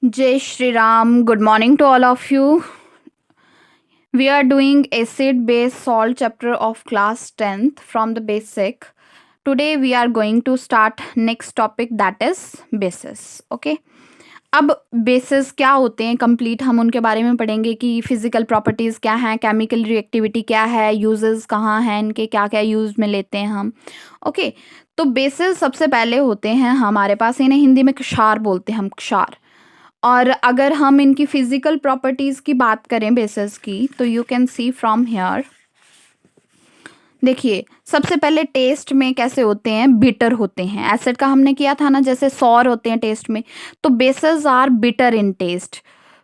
Jai Shri Ram. Good morning to all of you. We are doing acid base salt chapter of class 10th from the basic. Today we are going to start next topic, that is bases. Okay. अब basis क्या होते हैं complete हम उनके बारे में पढ़ेंगे कि फिजिकल प्रॉपर्टीज़ क्या हैं, केमिकल रिएक्टिविटी क्या है, यूजेस कहाँ हैं इनके, क्या क्या यूज में लेते हैं हम. ओके. तो बेसिस सबसे पहले होते हैं हमारे पास, इन्हें हिंदी में क्षार बोलते हैं हम, क्षार. और अगर हम इनकी फिजिकल प्रॉपर्टीज की बात करें बेसिस की, तो you can see from here. देखिए सबसे पहले टेस्ट में कैसे होते हैं, बिटर होते हैं. एसिड का हमने किया था ना, जैसे सॉर होते हैं टेस्ट में, तो bases are bitter in taste.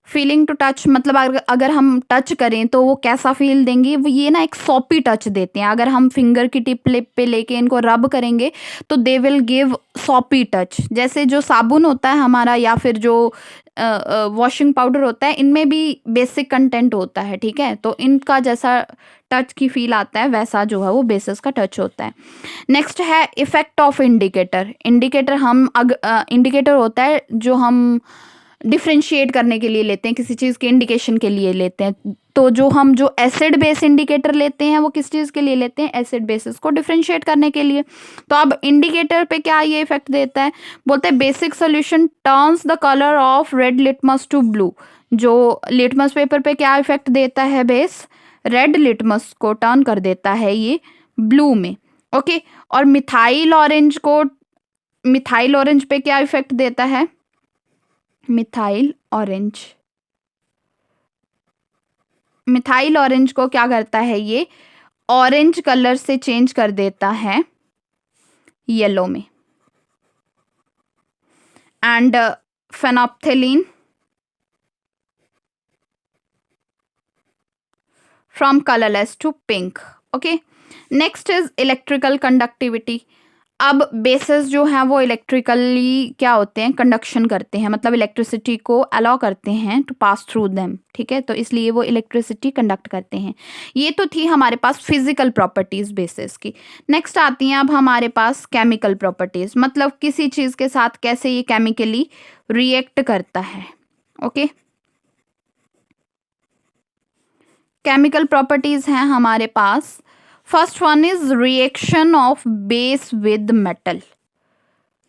Feeling to touch, मतलब अगर हम टच करें तो वो कैसा फील देंगे, वो ये ना एक सॉपी टच देते हैं. अगर हम फिंगर की टिप लिप पे लेके इनको रब करेंगे तो they will give soppy touch. जैसे जो साबुन होता है हमारा या फिर जो वॉशिंग पाउडर होता है, इनमें भी बेसिक कंटेंट होता है. ठीक है, तो इनका जैसा टच की फील आता है वैसा जो है वो बेसिस का टच होता है. नेक्स्ट है इफेक्ट ऑफ इंडिकेटर. इंडिकेटर हम इंडिकेटर होता है जो हम डिफ्रेंशिएट करने के लिए लेते हैं, किसी चीज़ के इंडिकेशन के लिए लेते हैं. तो जो एसिड बेस इंडिकेटर लेते हैं वो किस चीज़ के लिए लेते हैं, एसिड बेसिस को डिफ्रेंशिएट करने के लिए. तो अब इंडिकेटर पे क्या ये इफेक्ट देता है, बोलते हैं basic solution turns the colour of red litmus to blue. जो लिटमस पेपर पे क्या इफेक्ट देता है, बेस रेड लिटमस को टर्न कर देता है ये ब्लू में. ओके. और मिथाइल ऑरेंज पे क्या इफेक्ट देता है, मिथाइल ऑरेंज को क्या करता है, ये ऑरेंज कलर से चेंज कर देता है येलो में. And phenolphthalein from colourless to pink. Okay. Next is electrical conductivity. अब बेसिस जो हैं वो इलेक्ट्रिकली क्या होते हैं, कंडक्शन करते हैं, मतलब इलेक्ट्रिसिटी को अलाउ करते हैं टू पास थ्रू देम. ठीक है, तो इसलिए वो इलेक्ट्रिसिटी कंडक्ट करते हैं. ये तो थी हमारे पास फिजिकल प्रॉपर्टीज बेसिस की. नेक्स्ट आती हैं अब हमारे पास केमिकल प्रॉपर्टीज, मतलब किसी चीज़ के साथ कैसे ये केमिकली रिएक्ट करता है. ओके. केमिकल प्रॉपर्टीज हैं हमारे पास. First one is reaction of base with metal.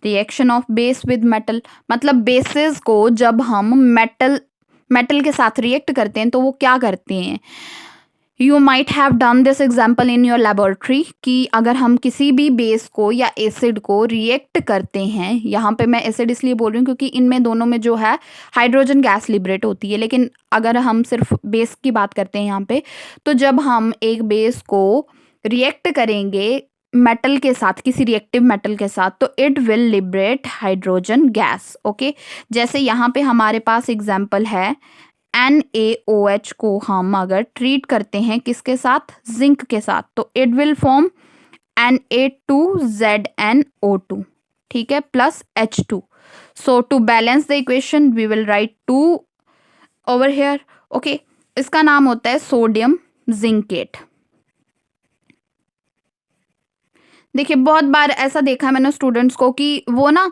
Reaction of base with metal मतलब बेसिस को जब हम मेटल के साथ रिएक्ट करते हैं तो वो क्या करते हैं. You might have done this example in your laboratory कि अगर हम किसी भी बेस को या एसिड को रिएक्ट करते हैं, यहाँ पे मैं एसिड इसलिए बोल रही हूँ क्योंकि इनमें दोनों में जो है हाइड्रोजन गैस लिबरेट होती है, लेकिन अगर हम सिर्फ बेस की बात करते हैं यहाँ पे, तो जब हम एक बेस को रिएक्ट करेंगे मेटल के साथ, किसी रिएक्टिव मेटल के साथ, तो it will liberate hydrogen gas. Okay. जैसे यहाँ पे हमारे पास एग्जाम्पल है NaOH को हम अगर ट्रीट करते हैं किसके साथ, जिंक के साथ, तो इट विल फॉर्म Na2ZnO2. ठीक है, plus H2. So to balance the equation we will write 2 over here. Okay. इसका नाम होता है सोडियम जिंकेट. देखिए बहुत बार ऐसा देखा है मैंने स्टूडेंट्स को कि वो ना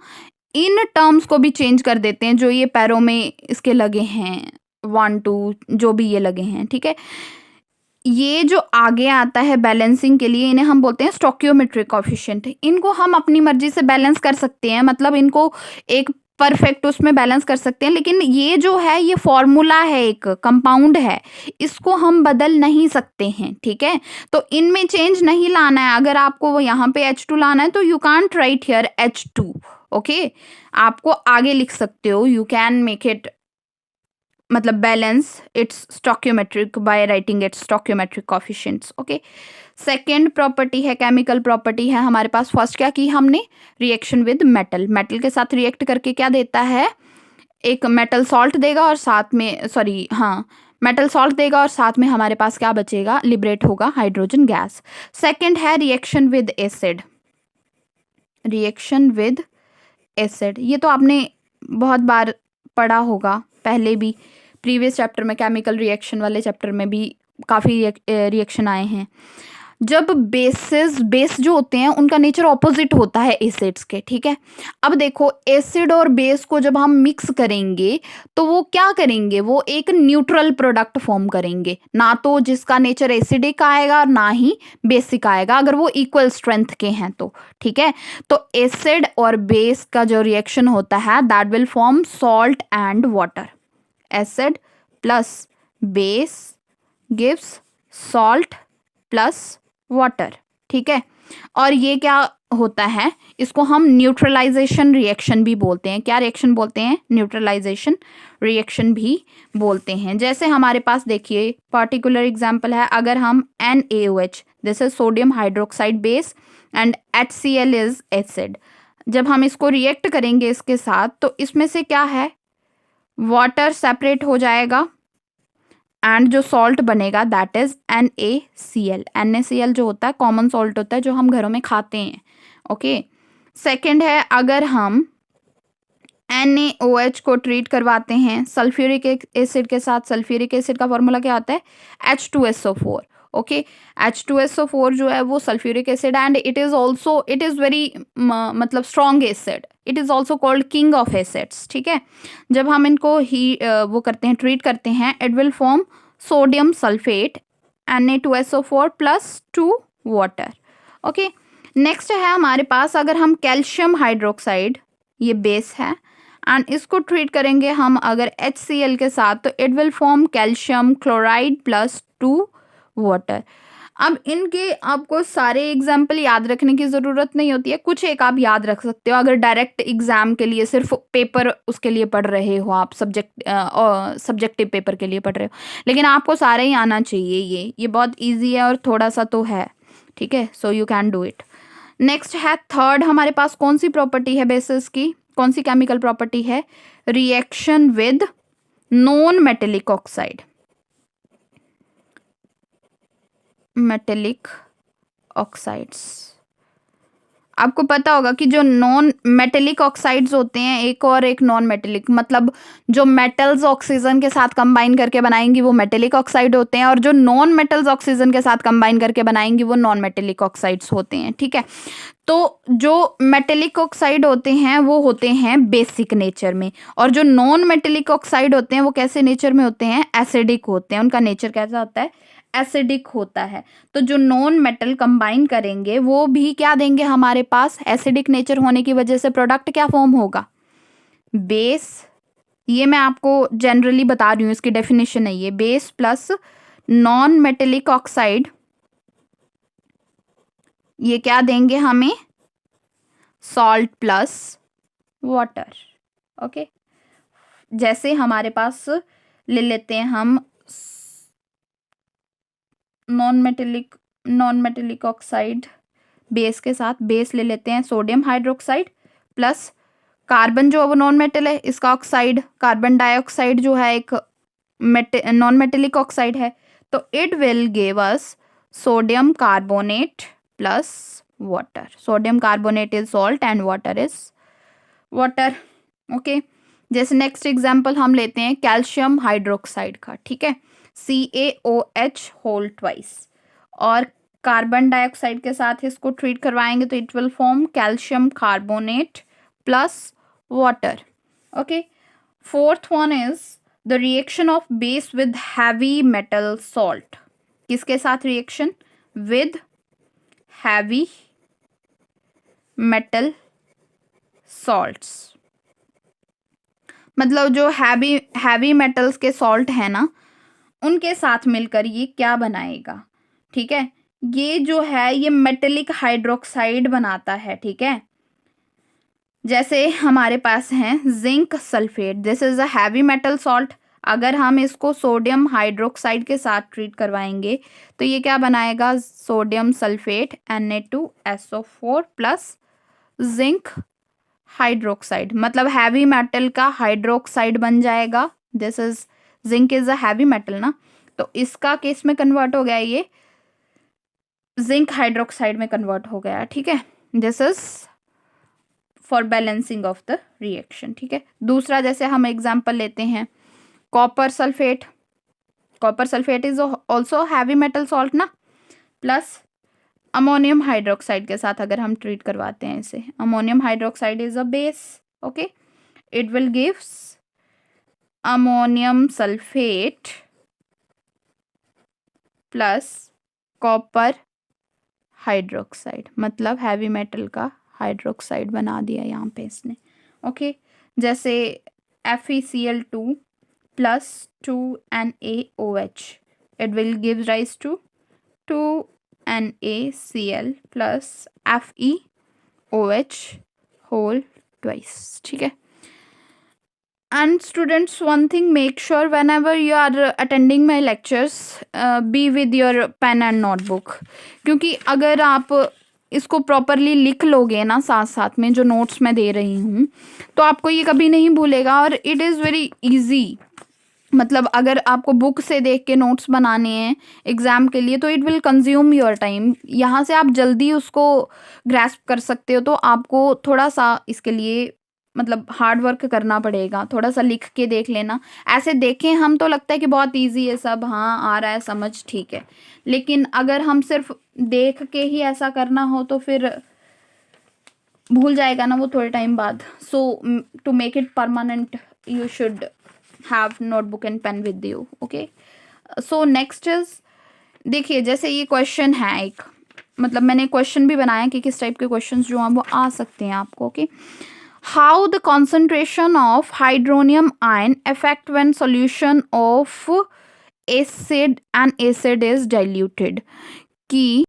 इन टर्म्स को भी चेंज कर देते हैं, जो ये पैरों में इसके लगे हैं 1 2 जो भी ये लगे हैं. ठीक है, ये जो आगे आता है बैलेंसिंग के लिए, इन्हें हम बोलते हैं स्टोकियोमेट्रिक कोएफिशिएंट. इनको हम अपनी मर्जी से बैलेंस कर सकते हैं, मतलब इनको एक परफेक्ट उसमें बैलेंस कर सकते हैं, लेकिन ये जो है ये फॉर्मूला है, एक कंपाउंड है, इसको हम बदल नहीं सकते हैं. ठीक है, तो इनमें चेंज नहीं लाना है. अगर आपको यहाँ पे H2 लाना है तो you can't write here H2. Okay. आपको आगे लिख सकते हो, यू कैन मेक इट मतलब balance its stoichiometric by writing its stoichiometric coefficients. Okay. Second property है, केमिकल प्रॉपर्टी है हमारे पास. फर्स्ट क्या की हमने, रिएक्शन विद मेटल. मेटल के साथ रिएक्ट करके क्या देता है, एक मेटल सॉल्ट देगा और साथ में मेटल सॉल्ट देगा और साथ में हमारे पास क्या बचेगा, लिबरेट होगा हाइड्रोजन गैस. सेकेंड है reaction with acid. Reaction with acid ये तो आपने बहुत बार पढ़ा होगा पहले भी, प्रीवियस चैप्टर में, केमिकल रिएक्शन वाले चैप्टर में भी काफ़ी रिएक्शन आए हैं. जब बेस जो होते हैं उनका नेचर ऑपोजिट होता है एसिड्स के, ठीक है। अब देखो एसिड और बेस को जब हम मिक्स करेंगे तो वो क्या करेंगे, वो एक न्यूट्रल प्रोडक्ट फॉर्म करेंगे, ना तो जिसका नेचर एसिडिक आएगा ना ही बेसिक आएगा, अगर वो इक्वल स्ट्रेंथ के हैं तो, ठीक है। तो एसिड और बेस का जो रिएक्शन होता है that will form salt and water. Acid plus base gives salt plus water, ठीक है। और ये क्या होता है, इसको हम न्यूट्रलाइजेशन रिएक्शन भी बोलते हैं। क्या रिएक्शन बोलते हैं, न्यूट्रलाइजेशन रिएक्शन भी बोलते हैं। जैसे हमारे पास देखिए पर्टिकुलर एग्जांपल है, अगर हम NaOH, this is sodium hydroxide base and HCl is acid, जब हम इसको रिएक्ट करेंगे इसके साथ तो इसमें से क्या है, वाटर सेपरेट हो जाएगा एंड जो सॉल्ट बनेगा दैट इज NaCl। NaCl जो होता है कॉमन सॉल्ट होता है जो हम घरों में खाते हैं, ओके। सेकंड है, अगर हम NaOH को ट्रीट करवाते हैं सल्फ्यूरिक एसिड के साथ, सल्फ्यूरिक एसिड का फॉर्मूला क्या होता है, H2SO4, ओके। H2SO4 जो है वो sulphuric acid and it is very मतलब strong acid, it is also called king of acids, ठीक है। जब हम इनको ही वो करते हैं, ट्रीट करते हैं, it will form sodium sulphate Na2SO4 plus 2 water, okay. Next है हमारे पास, अगर हम कैल्शियम हाइड्रोक्साइड, ये बेस है एंड इसको ट्रीट करेंगे हम अगर HCl के साथ तो it will form calcium chloride plus 2 water. अब इनके आपको सारे एग्जाम्पल याद रखने की ज़रूरत नहीं होती है, कुछ एक आप याद रख सकते हो अगर डायरेक्ट एग्जाम के लिए सिर्फ पेपर उसके लिए पढ़ रहे हो आप, सब्जेक्टिव पेपर के लिए पढ़ रहे हो, लेकिन आपको सारे ही आना चाहिए। ये बहुत ईजी है और थोड़ा सा तो है, ठीक है, so you can do it. Next है थर्ड, हमारे पास कौन सी प्रॉपर्टी है बेसिस की, कौन सी केमिकल प्रॉपर्टी है, reaction with non metallic oxide. Metallic oxides, आपको पता होगा कि जो नॉन मेटेलिक ऑक्साइड्स होते हैं, एक और एक नॉन मेटेलिक, मतलब जो मेटल्स ऑक्सीजन के साथ कंबाइन करके बनाएंगी वो मेटेलिक ऑक्साइड होते हैं और जो नॉन मेटल्स ऑक्सीजन के साथ कंबाइन करके बनाएंगी वो नॉन मेटेलिक ऑक्साइड्स होते हैं, ठीक है। तो जो मेटेलिक ऑक्साइड होते हैं वो होते हैं बेसिक नेचर में, और जो नॉन मेटेलिक ऑक्साइड होते हैं वो कैसे नेचर में होते हैं, एसिडिक होते हैं, उनका नेचर कैसा होता है, एसिडिक होता है। तो जो नॉन मेटल कंबाइन करेंगे वो भी क्या देंगे हमारे पास, एसिडिक नेचर होने की वजह से प्रोडक्ट क्या फॉर्म होगा, बेस। ये मैं आपको जनरली बता रही हूँ, इसकी डेफिनेशन है ये, base plus non metallic oxide, ये क्या देंगे हमें, सॉल्ट प्लस वाटर, ओके। जैसे हमारे पास ले लेते हैं हम नॉन मेटेलिक ऑक्साइड बेस के साथ, बेस ले लेते हैं सोडियम हाइड्रोक्साइड प्लस कार्बन जो वो नॉन मेटल है इसका ऑक्साइड, कार्बन डाइऑक्साइड जो है एक नॉन मेटेलिक ऑक्साइड है, तो it will give us sodium carbonate plus water. Sodium carbonate is salt and water is water, okay. जैसे नेक्स्ट एग्जांपल हम लेते हैं कैल्शियम हाइड्रोक्साइड का, ठीक है, CaOH होल ट्वाइस, और कार्बन डाइऑक्साइड के साथ इसको ट्रीट करवाएंगे तो it will form calcium carbonate plus water, okay. Fourth one is the reaction of base with heavy metal salt. किसके साथ reaction, with heavy metal salts, मतलब जो हैवी मेटल्स के सॉल्ट है ना उनके साथ मिलकर ये क्या बनाएगा, ठीक है, ये जो है ये मेटेलिक हाइड्रोक्साइड बनाता है, ठीक है। जैसे हमारे पास है zinc sulphate, this is a heavy metal salt, अगर हम इसको सोडियम हाइड्रोक्साइड के साथ ट्रीट करवाएंगे तो ये क्या बनाएगा, sodium sulphate Na2SO4 plus zinc hydroxide, मतलब हैवी मेटल का हाइड्रोक्साइड बन जाएगा। This is zinc is a heavy metal ना, तो इसका केस में कन्वर्ट हो गया, ये जिंक हाइड्रोक्साइड में कन्वर्ट हो गया, ठीक है। This is for balancing of the reaction, ठीक है। दूसरा जैसे हम एग्जांपल लेते हैं copper sulphate, copper sulphate is also heavy metal salt ना, प्लस अमोनियम हाइड्रोक्साइड के साथ अगर हम ट्रीट करवाते हैं इसे, ammonium hydroxide is a base, okay, it will gives ammonium sulphate plus copper hydroxide, मतलब हैवी मेटल का हाइड्रोक्साइड बना दिया यहाँ पे इसने, ओके। जैसे FeCl2 plus 2NaOH, it will give rise to 2NaCl plus FeOH whole twice, ठीक है। And students, one thing, make sure whenever you are attending my lectures, be with your pen and notebook, क्योंकि अगर आप इसको properly लिख लोगे ना साथ साथ में जो नोट्स मैं दे रही हूँ, तो आपको ये कभी नहीं भूलेगा और इट इज़ वेरी इजी। मतलब अगर आपको बुक से देख के नोट्स बनाने हैं एग्ज़ाम के लिए तो it will consume your time, यहाँ से आप जल्दी उसको ग्रैस्प कर सकते हो, तो आपको थोड़ा सा इसके लिए मतलब हार्ड वर्क करना पड़ेगा, थोड़ा सा लिख के देख लेना। ऐसे देखें हम तो लगता है कि बहुत इजी है सब, हाँ आ रहा है समझ, ठीक है, लेकिन अगर हम सिर्फ देख के ही ऐसा करना हो तो फिर भूल जाएगा ना वो थोड़े टाइम बाद। So to make it permanent you should have notebook and pen with you, okay. So next is, देखिए जैसे ये क्वेश्चन है एक, मतलब मैंने क्वेश्चन भी बनाया कि किस टाइप के क्वेश्चंस जो हैं वो आ सकते हैं आपको, okay. How the concentration of hydronium ion affect when solution of acid and acid is diluted, कि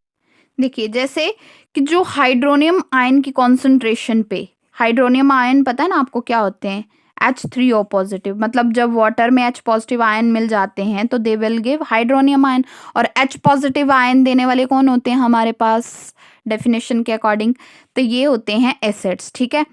देखिए जैसे कि जो हाइड्रोनियम आयन की कॉन्सेंट्रेशन पे, हाइड्रोनियम आयन पता है ना आपको क्या होते हैं, H3O पॉजिटिव, मतलब जब वाटर में H पॉजिटिव आयन मिल जाते हैं तो they will give hydronium ion, और H पॉजिटिव आयन देने वाले कौन होते हैं हमारे पास डेफिनेशन के अकॉर्डिंग, तो ये होते हैं एसिड्स, ठीक है।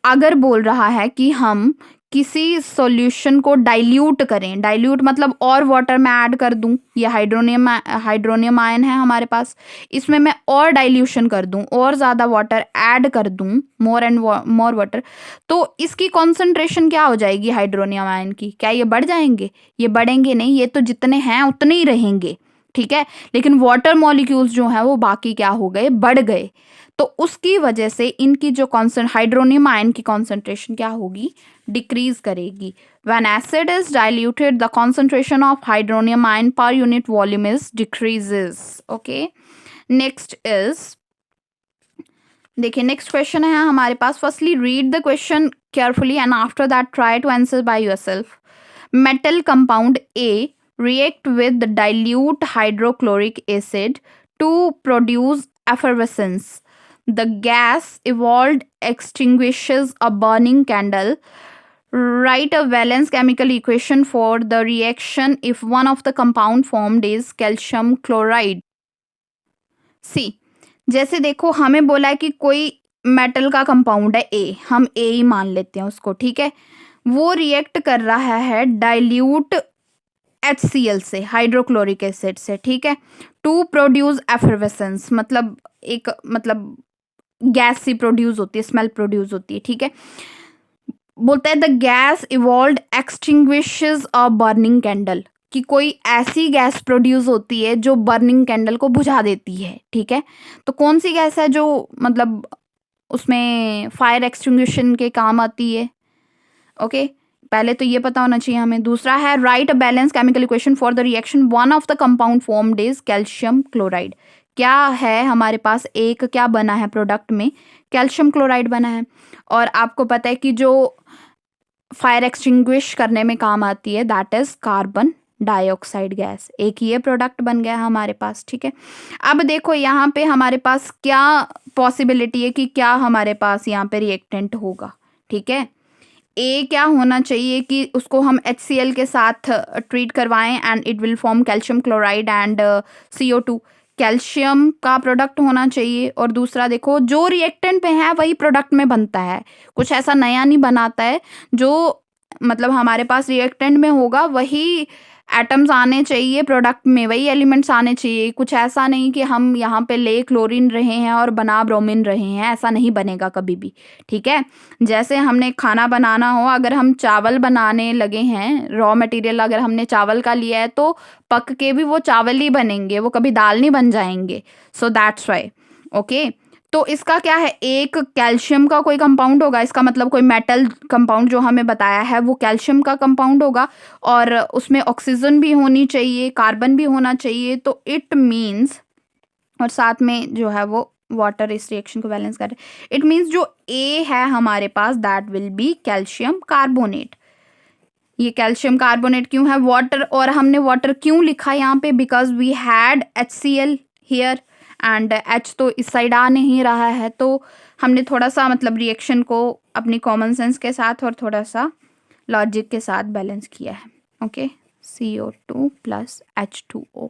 अगर बोल रहा है कि हम किसी सॉल्यूशन को डाइल्यूट करें, डाइल्यूट मतलब और वाटर में ऐड कर दूं, ये हाइड्रोनियम आयन है हमारे पास, इसमें मैं और डाइल्यूशन कर दूं, और ज़्यादा वाटर ऐड कर दूं, मोर एंड मोर वाटर, तो इसकी कॉन्सेंट्रेशन क्या हो जाएगी हाइड्रोनियम आयन की, क्या ये बढ़ जाएंगे? ये बढ़ेंगे नहीं, ये तो जितने हैं उतने ही रहेंगे, ठीक है। लेकिन वाटर मॉलिक्यूल्स जो हैं वो बाकी क्या हो गए, बढ़ गए, तो उसकी वजह से इनकी जो हाइड्रोनियम आयन की कॉन्सेंट्रेशन क्या होगी, डिक्रीज करेगी। When acid is diluted the concentration of hydronium ion per unit volume is decreases, okay. Next is, देखिए नेक्स्ट क्वेश्चन है हमारे पास, firstly read the question carefully and after that try to answer by yourself. Metal compound A react with dilute hydrochloric acid to produce effervescence. The gas evolved extinguishes a burning candle. Write a valence chemical equation for the reaction if one of the compound formed is calcium chloride. See, जैसे देखो हमें बोला है कि कोई metal का compound है ए, हम ए ही मान लेते हैं उसको, ठीक है। वो रिएक्ट कर रहा है डाइल्यूट HCl से, हाइड्रोक्लोरिक एसिड से, ठीक है, टू प्रोड्यूस एफरवेसेंस, मतलब एक मतलब गैस सी प्रोड्यूस होती है, स्मेल प्रोड्यूस होती है, ठीक है। बोलता है the gas evolve extinguishes a burning candle, कि कोई ऐसी गैस प्रोड्यूस होती है जो बर्निंग कैंडल को बुझा देती है, ठीक है। तो कौन सी गैस है जो मतलब उसमें फायर एक्सटिंग्विशन के काम आती है, ओके। पहले तो ये पता होना चाहिए हमें। दूसरा है right a balance chemical equation for the reaction one of the compound formed is calcium chloride. क्या है हमारे पास, एक क्या बना है प्रोडक्ट में, कैल्शियम क्लोराइड बना है, और आपको पता है कि जो फायर एक्सटिंग्विश करने में काम आती है that is carbon dioxide gas, एक ये प्रोडक्ट बन गया हमारे पास, ठीक है। अब देखो यहाँ पे हमारे पास क्या पॉसिबिलिटी है कि क्या हमारे पास यहाँ पे रिएक्टेंट होगा, ठीक है। ए क्या होना चाहिए कि उसको हम HCl के साथ ट्रीट करवाएं and it will form calcium chloride and CO2, calcium का प्रोडक्ट होना चाहिए। और दूसरा देखो जो रिएक्टेंट में है वही प्रोडक्ट में बनता है, कुछ ऐसा नया नहीं बनाता है, जो मतलब हमारे पास रिएक्टेंट में होगा वही एटम्स आने चाहिए प्रोडक्ट में, वही एलिमेंट्स आने चाहिए। कुछ ऐसा नहीं कि हम यहाँ पे ले क्लोरीन रहे हैं और बना ब्रोमीन रहे हैं, ऐसा नहीं बनेगा कभी भी, ठीक है। जैसे हमने खाना बनाना हो, अगर हम चावल बनाने लगे हैं, रॉ मटेरियल अगर हमने चावल का लिया है तो पक के भी वो चावल ही बनेंगे, वो कभी दाल नहीं बन जाएंगे। So that's why, okay. तो इसका क्या है, एक कैल्शियम का कोई कंपाउंड होगा, इसका मतलब कोई मेटल कंपाउंड जो हमें बताया है वो कैल्शियम का कंपाउंड होगा, और उसमें ऑक्सीजन भी होनी चाहिए, कार्बन भी होना चाहिए। तो इट मीन्स, और साथ में जो है वो वाटर इस रिएक्शन को बैलेंस कर रहे हैं, इट मीन्स जो ए है हमारे पास that will be calcium carbonate. ये कैल्शियम कार्बोनेट क्यों है, वाटर, और हमने वाटर क्यों लिखा यहाँ पे, because we had HCl here and H तो इस साइड आ नहीं रहा है, तो हमने थोड़ा सा मतलब रिएक्शन को अपनी कॉमन सेंस के साथ और थोड़ा सा लॉजिक के साथ बैलेंस किया है, okay. CO2 plus H2O,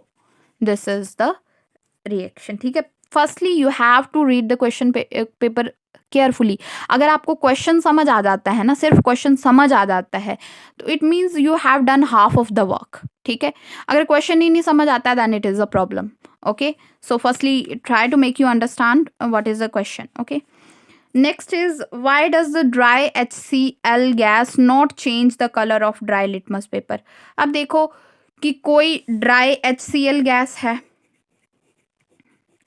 this is the reaction, ठीक है। Firstly you have to read the question paper carefully. अगर आपको क्वेश्चन समझ आ जाता है ना, सिर्फ क्वेश्चन समझ आ जाता है, तो it means you have done half of the work, ठीक है। अगर क्वेश्चन ही नहीं समझ आता है then it is a problem, okay. So firstly try to make you understand what is the question, okay. Next is, why does the dry HCl gas not change the color of dry litmus paper? अब देखो कि कोई dry HCl gas है,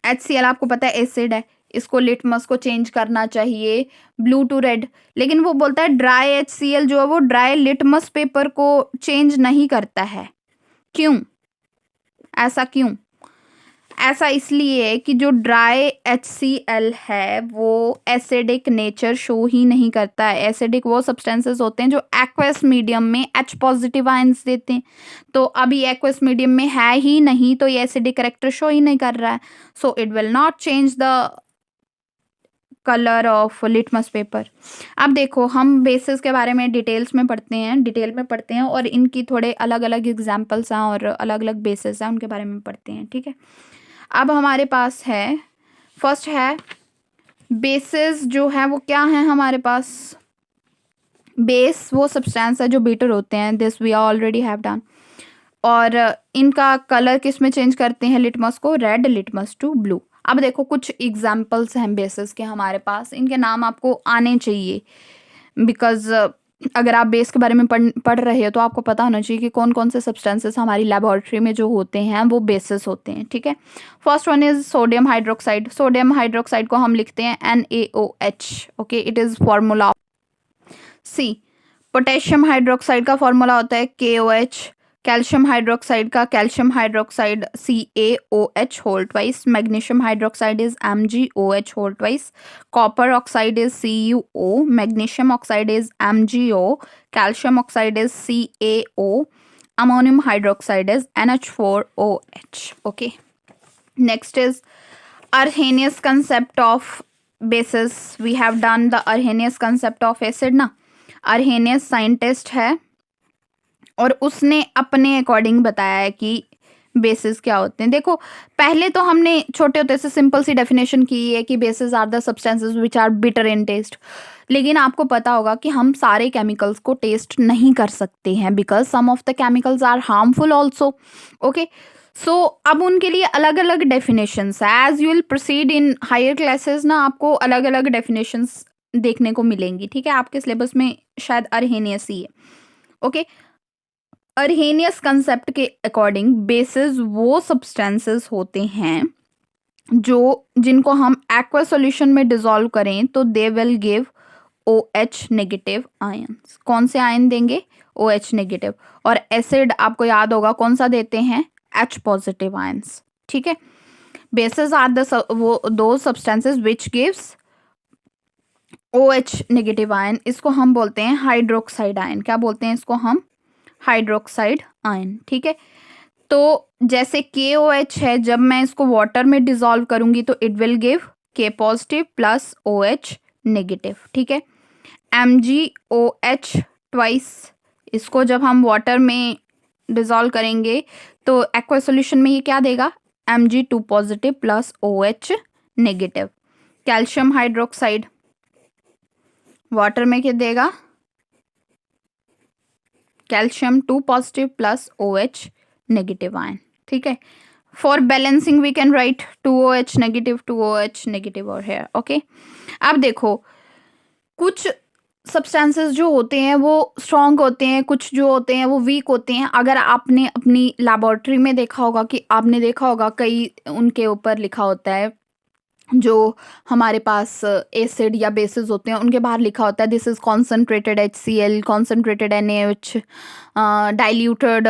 HCl आपको पता है acid है, इसको लिटमस को चेंज करना चाहिए ब्लू टू रेड, लेकिन वो बोलता है ड्राई HCl जो है वो ड्राई लिटमस पेपर को चेंज नहीं करता है। क्यों ऐसा, क्यों ऐसा? इसलिए कि जो ड्राई HCl है वो एसिडिक नेचर शो ही नहीं करता है। एसिडिक वो सब्सटेंसेस होते हैं जो एक्वस मीडियम में H पॉजिटिव आयंस देते हैं, तो अभी एक्वस मीडियम में है ही नहीं, तो ये एसिडिक कैरेक्टर शो ही नहीं कर रहा है। So it will not change the colour of litmus paper. अब देखो, हम बेसिस के बारे में डिटेल में पढ़ते हैं और इनकी थोड़े अलग अलग एग्जाम्पल्स हैं और अलग अलग बेसिस हैं, उनके बारे में पढ़ते हैं, ठीक है। अब हमारे पास है, फर्स्ट है बेसिस, जो है वो क्या है हमारे पास, बेस वो सब्सटेंस है जो बीटर होते हैं, this we already have done. और इनका कलर किस में चेंज करते हैं, लिटमस को रेड, लिटमस टू ब्लू। अब देखो कुछ एग्जाम्पल्स हैं बेसिस के हमारे पास, इनके नाम आपको आने चाहिए, बिकॉज अगर आप बेस के बारे में पढ़ रहे हो तो आपको पता होना चाहिए कि कौन कौन से सब्सटेंसेस हमारी लेबोरेटरी में जो होते हैं वो बेसिस होते हैं, ठीक है। First one is sodium hydroxide. Sodium hydroxide को हम लिखते हैं NaOH, okay. It is formula see. Potassium hydroxide का फॉर्मूला होता है KOH। कैल्शियम हाइड्रोक्साइड का calcium hydroxide CaOH whole twice. Magnesium hydroxide is MgOH whole twice. Copper oxide is CuO। Magnesium oxide is MgO। Calcium oxide is CaO। Ammonium hydroxide is NH4OH, okay. Next is Arrhenius concept of bases. We have done the Arrhenius concept of acid ना। Arrhenius scientist है और उसने अपने according बताया है कि basis क्या होते हैं। देखो, पहले तो हमने छोटे होते से सिंपल सी डेफिनेशन की है कि bases are the substances which are bitter in taste, लेकिन आपको पता होगा कि हम सारे केमिकल्स को टेस्ट नहीं कर सकते हैं, because some of the chemicals are harmful also, okay. So अब उनके लिए अलग अलग डेफिनेशंस है। As you will proceed in higher classes ना, आपको अलग अलग डेफिनेशंस देखने को मिलेंगी, ठीक है। आपके सिलेबस में शायद अरहेनियस ही है, ओके। अरहेनियस कंसेप्ट के अकॉर्डिंग बेसिस वो सब्सटेंसेस होते हैं जिनको हम एक्वा सॉल्यूशन में डिसॉल्व करें तो they will give OH negative ions. कौन से आयन देंगे? OH negative. और एसिड आपको याद होगा कौन सा देते हैं? H पॉजिटिव आयंस, ठीक है। बेसिस आर वो दो substances which gives OH negative ion. इसको हम बोलते हैं हाइड्रोक्साइड आयन। क्या बोलते हैं इसको हम? हाइड्रोक्साइड आयन, ठीक है। तो जैसे KOH है, जब मैं इसको वाटर में डिसॉल्व करूंगी तो it will give K positive plus OH negative, ठीक है। MgOH ट्वाइस, इसको जब हम वाटर में डिसॉल्व करेंगे तो एक्वा सॉल्यूशन में ये क्या देगा? Mg2 positive plus OH negative. Calcium hydroxide water में क्या देगा? Calcium 2 positive plus OH negative ion, ठीक है। For balancing we can write 2OH negative 2OH negative और है, ओके। अब देखो कुछ सब्सटेंसेस जो होते हैं वो स्ट्रॉन्ग होते हैं, कुछ जो होते हैं वो वीक होते हैं। अगर आपने अपनी लैबोरेटरी में देखा होगा कि आपने देखा होगा कई उनके ऊपर लिखा होता है, जो हमारे पास एसिड या बेसिस होते हैं उनके बाहर लिखा होता है this is concentrated HCl, concentrated NaOH, diluted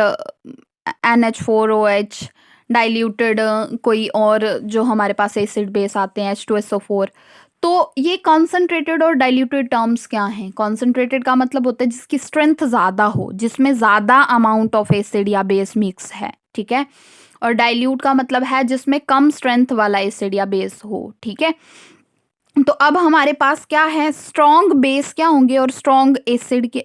NH4OH, diluted कोई और जो हमारे पास एसिड बेस आते हैं H2SO4। तो ये कॉन्सेंट्रेटेड और डाइल्यूटेड टर्म्स क्या हैं? कॉन्सेंट्रेटेड का मतलब होता है जिसकी स्ट्रेंथ ज़्यादा हो, जिसमें ज़्यादा अमाउंट ऑफ एसिड या बेस मिक्स है, ठीक है। और डाइल्यूट का मतलब है जिसमें कम स्ट्रेंथ वाला एसिड या बेस हो, ठीक है। तो अब हमारे पास क्या है, स्ट्रॉन्ग बेस क्या होंगे और स्ट्रॉन्ग एसिड के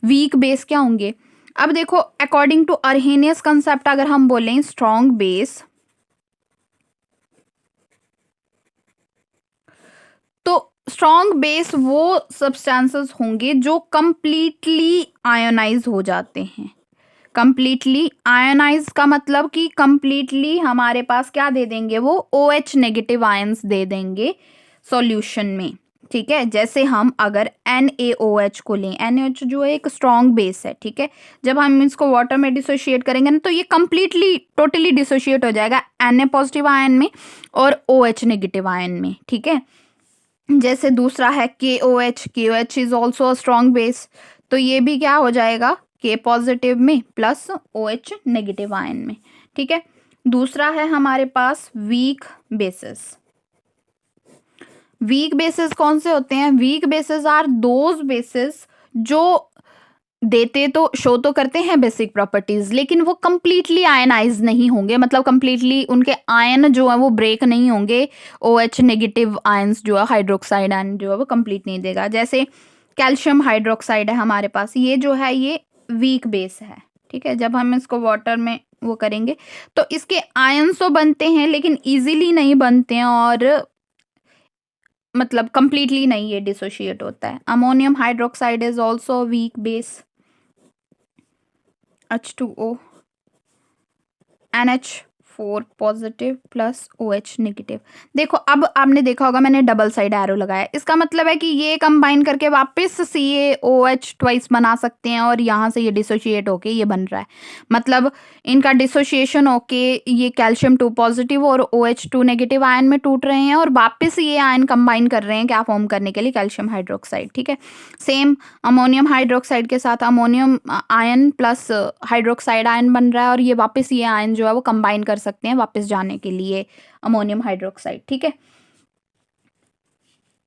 वीक बेस क्या होंगे। अब देखो अकॉर्डिंग टू अर्हेनियस कंसेप्ट अगर हम बोलें स्ट्रॉन्ग बेस, तो स्ट्रॉन्ग बेस वो सब्सटेंसेस होंगे जो कंप्लीटली आयोनाइज हो जाते हैं। कंप्लीटली आयोनाइज का मतलब कि कंप्लीटली हमारे पास क्या दे देंगे, वो OH नेगेटिव आयंस दे देंगे सॉल्यूशन में, ठीक है। जैसे हम अगर NaOH को लें, NaOH जो है एक स्ट्रॉन्ग बेस है, ठीक है। जब हम इसको वाटर में डिसोशिएट करेंगे ना तो ये कंप्लीटली टोटली डिसोशिएट हो जाएगा Na पॉजिटिव आयन में और OH नेगेटिव आयन में, ठीक है। जैसे दूसरा है KOH is also a strong base, तो ये भी क्या हो जाएगा K पॉजिटिव में प्लस OH नेगेटिव आयन में, ठीक है। दूसरा है हमारे पास वीक बेसिस। वीक बेसिस कौन से होते हैं? Weak bases are those bases जो देते तो शो तो करते हैं बेसिक प्रॉपर्टीज, लेकिन वो कंप्लीटली आयनाइज नहीं होंगे, मतलब कंप्लीटली उनके आयन जो है वो ब्रेक नहीं होंगे। OH नेगेटिव आयंस जो है, हाइड्रोक्साइड आयन जो है वो कंप्लीट नहीं देगा। जैसे कैल्शियम हाइड्रोक्साइड है हमारे पास, ये जो है ये वीक बेस है, ठीक है। जब हम इसको वाटर में वो करेंगे तो इसके आयंस तो बनते हैं लेकिन इजीली नहीं बनते हैं और मतलब कंप्लीटली नहीं ये डिसोशिएट होता है। Ammonium hydroxide is also weak base, H2O, NH4 positive plus OH negative. देखो अब आपने देखा होगा मैंने डबल साइड एरो लगाया, इसका मतलब है कि ये कंबाइन करके वापस CaOH ट्वाइस बना सकते हैं और यहाँ से ये डिसोशिएट होके ये बन रहा है। मतलब इनका डिसोशिएशन होके ये कैल्शियम 2 पॉजिटिव और OH2 नेगेटिव आयन में टूट रहे हैं और वापस ये आयन कंबाइन कर रहे हैं क्या फॉर्म करने के लिए, कैल्शियम हाइड्रोक्साइड, ठीक है। सेम अमोनियम हाइड्रोक्साइड के साथ ammonium ion plus hydroxide ion बन रहा है और ये वापस ये आयन जो है वो कंबाइन कर सकते हैं वापस जाने के लिए अमोनियम हाइड्रोक्साइड, ठीक है।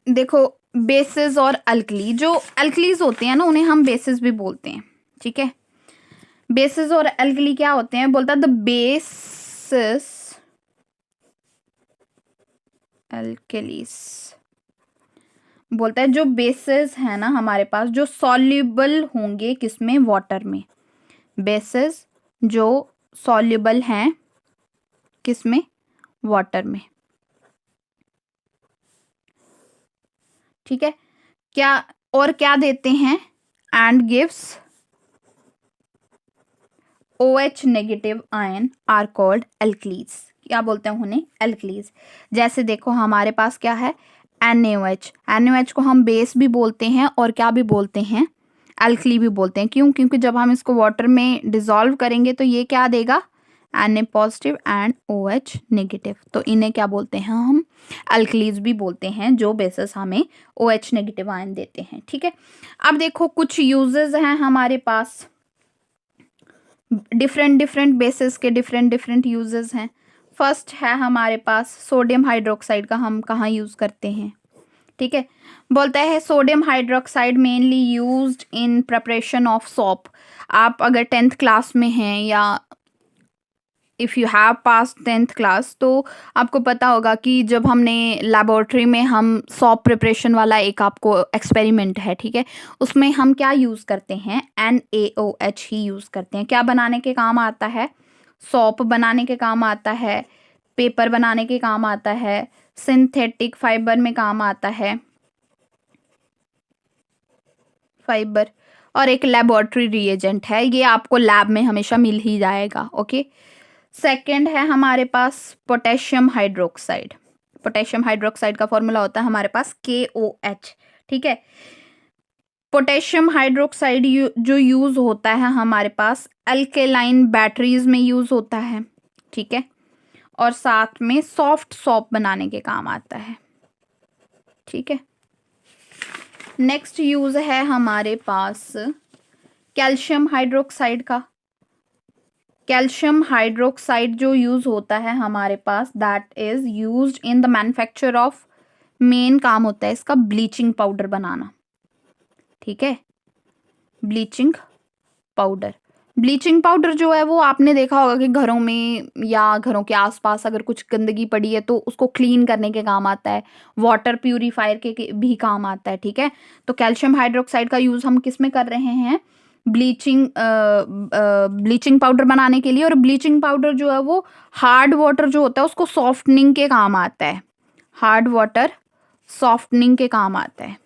देखो बेसिस और अल्कली, जो अल्कलीज होते हैं ना उन्हें हम बेसिस भी बोलते हैं, ठीक है। बेसिस और अल्कली क्या होते हैं, बोलता है द बेसिस अल्कलीज, बोलता है जो बेसिस है ना हमारे पास जो सॉल्युबल होंगे किसमें, वाटर में। बेसिस जो सॉल्युबल हैं किसमें, वाटर में, ठीक है। क्या और क्या देते हैं, and gives OH negative ion are called alkalis. क्या बोलते हैं उन्हें, एल्कलीज। जैसे देखो हमारे पास क्या है NaOH को हम बेस भी बोलते हैं और क्या भी बोलते हैं, एल्कली भी बोलते हैं। क्यों? क्योंकि जब हम इसको वाटर में डिसॉल्व करेंगे तो ये क्या देगा, Na positive and OH negative. तो इन्हें क्या बोलते हैं हम, अल्कलीज भी बोलते हैं जो बेसिस हमें OH नेगेटिव आयन देते हैं, ठीक है। अब देखो कुछ यूजेस हैं हमारे पास, डिफरेंट बेसिस के डिफरेंट यूजेस हैं। फर्स्ट है हमारे पास सोडियम हाइड्रोक्साइड का हम कहाँ यूज़ करते हैं, ठीक है। बोलता है sodium hydroxide mainly used in preparation of soap. आप अगर 10th क्लास में हैं या if you have pass 10th class तो आपको पता होगा कि जब हमने लेबोरेटरी में हम सॉप प्रिपरेशन वाला एक आपको एक्सपेरिमेंट है, ठीक है। उसमें हम क्या यूज़ करते हैं, NaOH ही यूज़ करते हैं। क्या बनाने के काम आता है, सॉप बनाने के काम आता है, पेपर बनाने के काम आता है, सिंथेटिक फाइबर में काम आता है, फाइबर और एक लेबोरेटरी रिएजेंट है, ये आपको लैब में हमेशा मिल ही जाएगा। ओके, सेकंड है हमारे पास पोटेशियम हाइड्रोक्साइड। पोटेशियम हाइड्रोक्साइड का फॉर्मूला होता है हमारे पास KOH। ठीक है, पोटेशियम हाइड्रोक्साइड जो यूज होता है हमारे पास अल्केलाइन बैटरीज में यूज होता है। ठीक है, और साथ में सॉफ्ट सॉप बनाने के काम आता है। ठीक है, नेक्स्ट यूज है हमारे पास कैल्शियम हाइड्रोक्साइड का। कैल्शियम हाइड्रोक्साइड जो यूज होता है हमारे पास, that is used in the manufacture of, main काम होता है इसका ब्लीचिंग पाउडर बनाना। ठीक है, ब्लीचिंग पाउडर। ब्लीचिंग पाउडर जो है वो आपने देखा होगा कि घरों में या घरों के आसपास अगर कुछ गंदगी पड़ी है तो उसको क्लीन करने के काम आता है, वाटर प्यूरिफायर के भी काम आता है। ठीक है, तो कैल्शियम हाइड्रोक्साइड का यूज हम किस में कर रहे हैं, ब्लीचिंग पाउडर बनाने के लिए। और ब्लीचिंग पाउडर जो है वो हार्ड वाटर जो होता है उसको सॉफ्टनिंग के काम आता है, हार्ड वाटर सॉफ्टनिंग के काम आता है।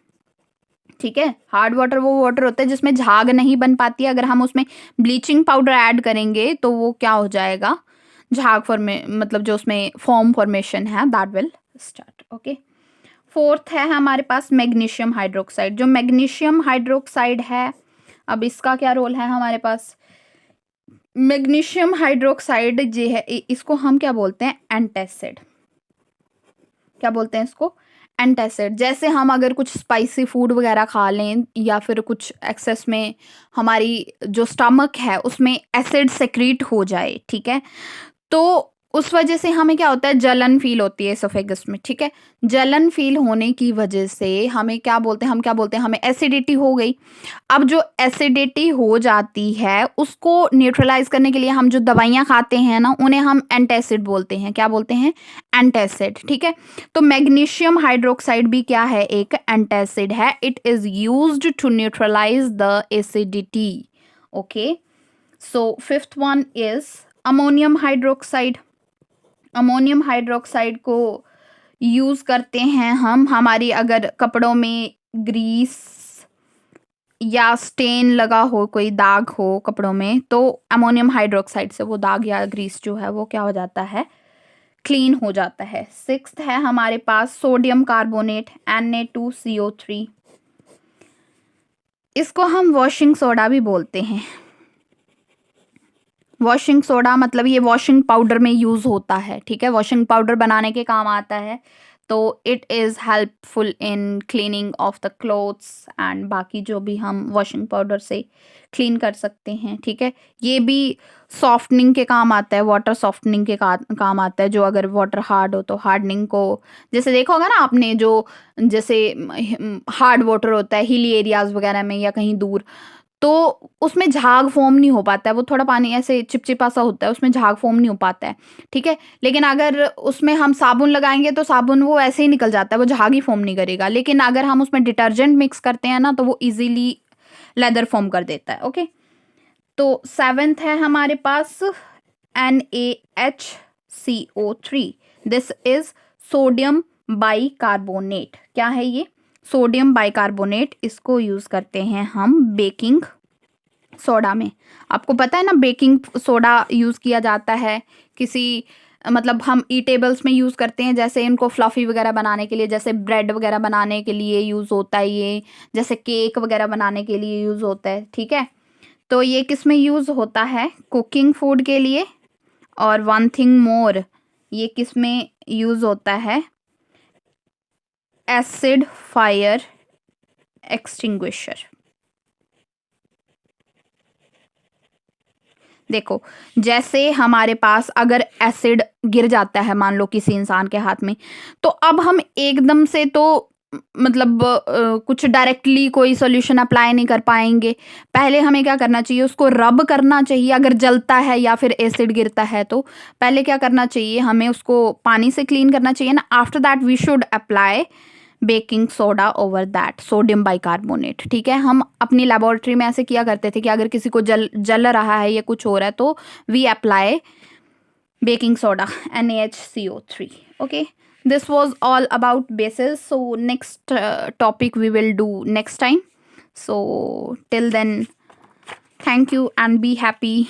ठीक है, हार्ड वाटर वो वाटर होता है जिसमें झाग नहीं बन पाती है, अगर हम उसमें ब्लीचिंग पाउडर ऐड करेंगे तो वो क्या हो जाएगा, झाग मतलब जो उसमें फॉर्म फॉर्मेशन है that will start. Okay, fourth है हमारे पास मैग्नीशियम हाइड्रोक्साइड। जो मैग्नीशियम हाइड्रोक्साइड है, अब इसका क्या रोल है हमारे पास, मैग्नीशियम हाइड्रोक्साइड जो है इसको हम क्या बोलते हैं, एंटासिड। क्या बोलते हैं इसको, एंटासिड। जैसे हम अगर कुछ स्पाइसी फूड वगैरह खा लें या फिर कुछ एक्सेस में हमारी जो स्टमक है उसमें एसिड सेक्रीट हो जाए, ठीक है, तो उस वजह से हमें क्या होता है, जलन फील होती है एसोफेगस में। ठीक है, जलन फील होने की वजह से हमें क्या बोलते हैं, हम क्या बोलते हैं, हमें एसिडिटी हो गई। अब जो एसिडिटी हो जाती है उसको न्यूट्रलाइज करने के लिए हम जो दवाइयाँ खाते हैं ना उन्हें हम एंटासिड बोलते हैं। क्या बोलते हैं, एंटासिड। ठीक है, तो मैग्नीशियम हाइड्रोक्साइड भी क्या है, एक एंटासिड है। It is used to neutralise the acidity. Okay, so fifth one is ammonium hydroxide. Ammonium hydroxide को यूज करते हैं हम हमारी अगर कपड़ों में ग्रीस या स्टेन लगा हो, कोई दाग हो कपड़ों में, तो अमोनियम हाइड्रोक्साइड से वो दाग या ग्रीस जो है वो क्या हो जाता है, क्लीन हो जाता है। सिक्स्थ है हमारे पास सोडियम कार्बोनेट Na2CO3। इसको हम वॉशिंग सोडा भी बोलते हैं। वॉशिंग सोडा मतलब ये वॉशिंग पाउडर में यूज होता है। ठीक है, वॉशिंग पाउडर बनाने के काम आता है, तो it is helpful in cleaning of the clothes and बाकी जो भी हम वॉशिंग पाउडर से क्लीन कर सकते हैं। ठीक है, ये भी सॉफ्टनिंग के काम आता है, वाटर सॉफ्टनिंग के काम आता है। जो अगर वाटर हार्ड हो तो हार्डनिंग को, जैसे देखा होगा ना आपने, जो जैसे हार्ड वाटर होता है हिली एरियाज वगैरह में या कहीं दूर, तो उसमें झाग फॉर्म नहीं हो पाता है, वो थोड़ा पानी ऐसे चिपचिपा सा होता है, उसमें झाग फॉर्म नहीं हो पाता है। ठीक है, लेकिन अगर उसमें हम साबुन लगाएंगे तो साबुन वो ऐसे ही निकल जाता है, वो झाग ही फॉर्म नहीं करेगा। लेकिन अगर हम उसमें डिटर्जेंट मिक्स करते हैं ना तो वो इजीली लेदर फॉर्म कर देता है। ओके, तो सेवेंथ है हमारे पास NaHCO3। This is sodium bicarbonate. क्या है ये, सोडियम बाइकार्बोनेट। इसको यूज करते हैं हम बेकिंग सोडा में। आपको पता है ना बेकिंग सोडा यूज किया जाता है किसी, मतलब हम ईटेबल्स में यूज करते हैं, जैसे इनको फ्लफी वगैरह बनाने के लिए, जैसे ब्रेड वगैरह बनाने के लिए यूज होता है ये, जैसे केक वगैरह बनाने के लिए यूज होता है। ठीक है, तो ये किस में यूज होता है, कुकिंग फूड के लिए। और वन थिंग मोर, ये किस में यूज होता है, एसिड फायर एक्सटिंग्विशर। देखो, जैसे हमारे पास अगर एसिड गिर जाता है मान लो किसी इंसान के हाथ में, तो अब हम एकदम से तो मतलब कुछ डायरेक्टली कोई सॉल्यूशन अप्लाई नहीं कर पाएंगे। पहले हमें क्या करना चाहिए, उसको रब करना चाहिए। अगर जलता है या फिर एसिड गिरता है तो पहले क्या करना चाहिए, हमें उसको पानी से क्लीन करना चाहिए ना। After that we should apply baking soda over that sodium bicarbonate. ठीक है, हम अपनी लेबोरेटरी में ऐसे किया करते थे कि अगर किसी को जल रहा है या कुछ हो रहा है तो we apply baking soda NaHCO3. Okay, this was all about bases. So next topic we will do next time. So till then, thank you and be happy.